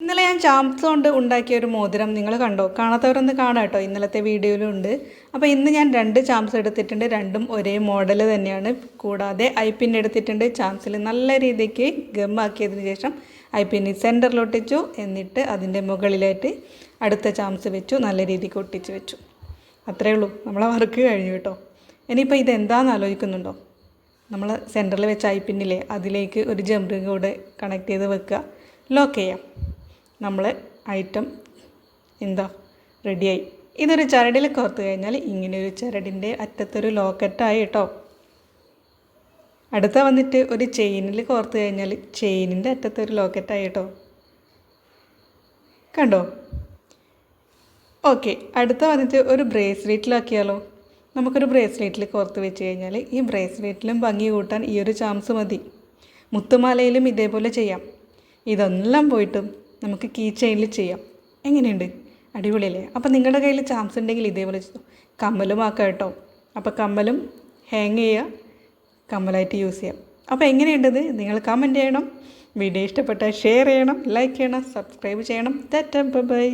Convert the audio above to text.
ഇന്നലെ ഞാൻ ചാംസ് കൊണ്ട് ഉണ്ടാക്കിയ ഒരു മോതിരം നിങ്ങൾ കണ്ടോ? കാണാത്തവരൊന്ന് കാണാം കേട്ടോ, ഇന്നലത്തെ വീഡിയോയിലുണ്ട്. അപ്പോൾ ഇന്ന് ഞാൻ 2 ചാംസ് എടുത്തിട്ടുണ്ട്. രണ്ടും ഒരേ മോഡൽ തന്നെയാണ്. കൂടാതെ ഐ പിൻ എടുത്തിട്ടുണ്ട്. ചാംസിൽ നല്ല രീതിക്ക് ഗമ്മാക്കിയതിന് ശേഷം ഐ പിൻ സെൻറ്ററിലൊട്ടിച്ചു. എന്നിട്ട് അതിൻ്റെ മുകളിലായിട്ട് അടുത്ത ചാംസ് വെച്ചു, നല്ല രീതിക്ക് ഒട്ടിച്ച് വെച്ചു. അത്രയേ ഉള്ളൂ, നമ്മളെ വർക്ക് കഴിഞ്ഞു കേട്ടോ. ഇനിയിപ്പോൾ ഇതെന്താണെന്ന് ആലോചിക്കുന്നുണ്ടോ? നമ്മൾ സെൻറ്ററിൽ വെച്ച ഐ പിന്നില്ലേ, അതിലേക്ക് ഒരു ജംപ് കൂടെ കണക്ട് ചെയ്ത് വെക്കുക, ലോക്ക് ചെയ്യാം. നമ്മൾ ഐറ്റം എന്താ റെഡിയായി. ഇതൊരു ചരടിൽ കോർത്ത് കഴിഞ്ഞാൽ ഇങ്ങനെ ഒരു ചരടിൻ്റെ അറ്റത്തൊരു ലോക്കറ്റായി കേട്ടോ. അടുത്ത വന്നിട്ട് ഒരു ചെയിനിൽ കോർത്ത് കഴിഞ്ഞാൽ ചെയിനിൻ്റെ അറ്റത്തൊരു ലോക്കറ്റായി കേട്ടോ. കണ്ടോ? ഓക്കെ, അടുത്ത വന്നിട്ട് ഒരു ബ്രേസ്ലെറ്റിലാക്കിയാലോ. നമുക്കൊരു ബ്രേസ്ലെറ്റിൽ കോർത്ത് വെച്ച് കഴിഞ്ഞാൽ ഈ ബ്രേസ്ലെറ്റിലും ഭംഗി കൂട്ടാൻ ഈ ഒരു ചാംസ് മതി. മുത്തുമാലയിലും ഇതേപോലെ ചെയ്യാം. ഇതെല്ലാം പോയിട്ടും നമുക്ക് കീ ചെയിനിൽ ചെയ്യാം. എങ്ങനെയുണ്ട്? അടിപൊളിയല്ലേ? അപ്പോൾ നിങ്ങളുടെ കയ്യിൽ ചാംസ് ഉണ്ടെങ്കിൽ ഇതേപോലെ ചെയ്തു. കമ്മലും ആക്കാം കേട്ടോ. അപ്പോൾ കമ്മലും ഹാങ് ചെയ്യുക, കമ്മലായിട്ട് യൂസ് ചെയ്യാം. അപ്പോൾ എങ്ങനെയുണ്ടത് നിങ്ങൾ കമൻറ്റ് ചെയ്യണം. വീഡിയോ ഇഷ്ടപ്പെട്ടാൽ ഷെയർ ചെയ്യണം, ലൈക്ക് ചെയ്യണം, സബ്സ്ക്രൈബ് ചെയ്യണം. ബൈ.